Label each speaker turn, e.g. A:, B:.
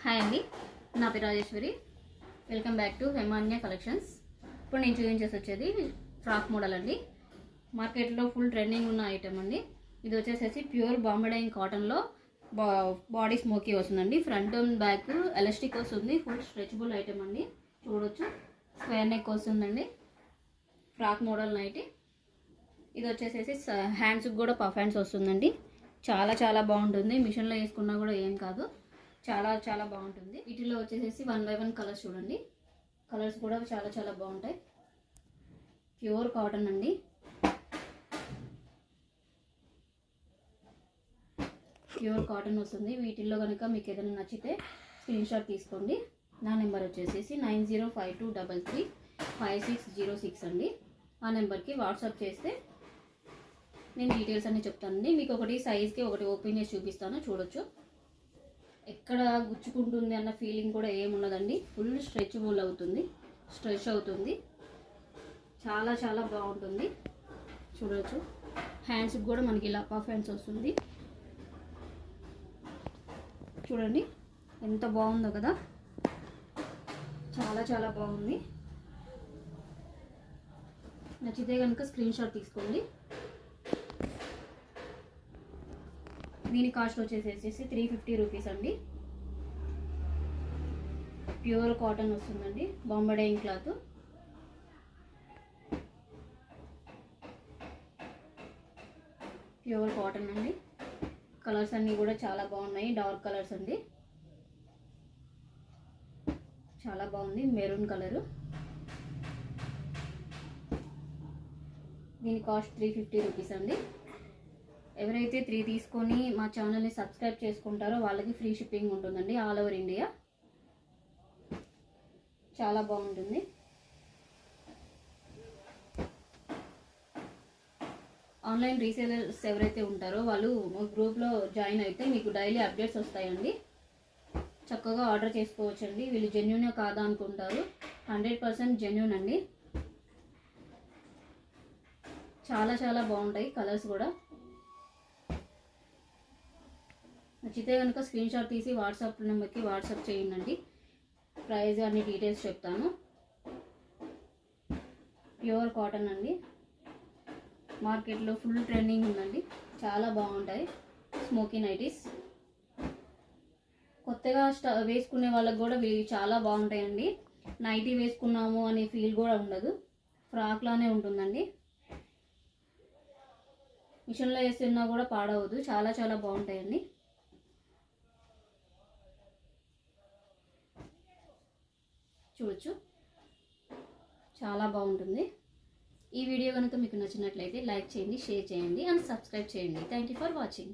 A: Hi అండి, నా పేరు Rajeshwari. Welcome back to Hemanya collections. ఇప్పుడు నేను చూపించేసి వచ్చేది ఫ్రాక్ మోడల్ అండి. మార్కెట్లో ఫుల్ ట్రెండింగ్ ఉన్న ఐటమ్ అండి. ఇది వచ్చేసేసి ప్యూర్ బాంబే కాటన్లో బాడీ స్మోకీ వస్తుందండి. ఫ్రంట్ అండ్ బ్యాక్ ఎలాస్టిక్ వస్తుంది. ఫుల్ స్ట్రెచబుల్ ఐటమ్ అండి. చూడొచ్చు, స్క్వేర్ నెక్ వస్తుందండి. Frock model nightie. ఇది వచ్చేసేసి హ్యాండ్స్కి కూడా పఫ్ హ్యాండ్స్ వస్తుందండి. చాలా చాలా బాగుంటుంది. మిషన్లో వేసుకున్నా కూడా ఏం కాదు, చాలా చాలా బాగుంటుంది. వీటిలో వచ్చేసేసి 1 by 1 కలర్స్ చూడండి. కలర్స్ కూడా చాలా చాలా బాగుంటాయి. ప్యూర్ కాటన్ అండి. ప్యూర్ కాటన్ వస్తుంది. వీటిల్లో కనుక మీకు ఏదైనా నచ్చితే స్క్రీన్ షాట్ తీసుకోండి. నా నెంబర్ వచ్చేసేసి 9052335606 అండి. ఆ నెంబర్కి వాట్సాప్ చేస్తే నేను డీటెయిల్స్ అన్నీ చెప్తానండి. మీకు ఒకటి సైజ్కి ఒకటి ఓపెన్ చేసి చూపిస్తాను, చూడొచ్చు. ఎక్కడ గుచ్చుకుంటుంది అన్న ఫీలింగ్ కూడా ఏమున్నదండి. ఫుల్ స్ట్రెచబుల్ అవుతుంది, స్ట్రెచ్ అవుతుంది. చాలా చాలా బాగుంటుంది. చూడవచ్చు, హ్యాండ్స్కి కూడా మనకి ఇలా పఫ్ హ్యాండ్స్ వస్తుంది. చూడండి ఎంత బాగుందో కదా, చాలా చాలా బాగుంది. నచ్చితే కనుక స్క్రీన్ షాట్ తీసుకోండి. దీని కాస్ట్ వచ్చేసేసి 350 రూపీస్ అండి. ప్యూర్ కాటన్ వస్తుందండి, Bombay dyeing cloth. Pure cotton అండి. కలర్స్ అన్నీ కూడా చాలా బాగున్నాయి. డార్క్ కలర్స్ అండి, చాలా బాగుంది. Maroon colour. దీని కాస్ట్ 350 రూపీస్ అండి. ఎవరైతే 3 తీసుకొని మా ఛానల్ని సబ్స్క్రైబ్ చేసుకుంటారో వాళ్ళకి ఫ్రీ షిప్పింగ్ ఉంటుందండి, ఆల్ ఓవర్ ఇండియా. చాలా బాగుంటుంది. ఆన్లైన్ రీసేలర్స్ ఎవరైతే ఉంటారో వాళ్ళు గ్రూప్లో జాయిన్ అయితే మీకు డైలీ అప్డేట్స్ వస్తాయండి. చక్కగా ఆర్డర్ చేసుకోవచ్చండి. వీళ్ళు జెన్యూనే కాదా అనుకుంటారు, 100% జెన్యూన్ అండి. చాలా చాలా బాగుంటాయి కలర్స్ కూడా. నచ్చితే కనుక స్క్రీన్ షాట్ తీసి వాట్సాప్ నెంబర్కి వాట్సాప్ చేయండి. ప్రైస్ అన్ని డీటెయిల్స్ చెప్తాను. ప్యూర్ కాటన్ అండి. మార్కెట్లో ఫుల్ ట్రెండింగ్ ఉందండి. చాలా బాగుంటాయి స్మోకీ నైటీస్. కొత్తగా వేసుకునే వాళ్ళకి కూడా చాలా బాగుంటాయండి. నైటీ వేసుకున్నాము అనే ఫీల్ కూడా ఉండదు, ఫ్రాక్లానే ఉంటుందండి. మిషన్లో వేస్తున్నా కూడా పాడవద్దు. చాలా చాలా బాగుంటాయండి. చూడొచ్చు, చాలా బాగుంటుంది. ఈ వీడియో కనుక మీకు నచ్చినట్లయితే లైక్ చేయండి, షేర్ చేయండి అండ్ సబ్స్క్రైబ్ చేయండి. Thank you for watching.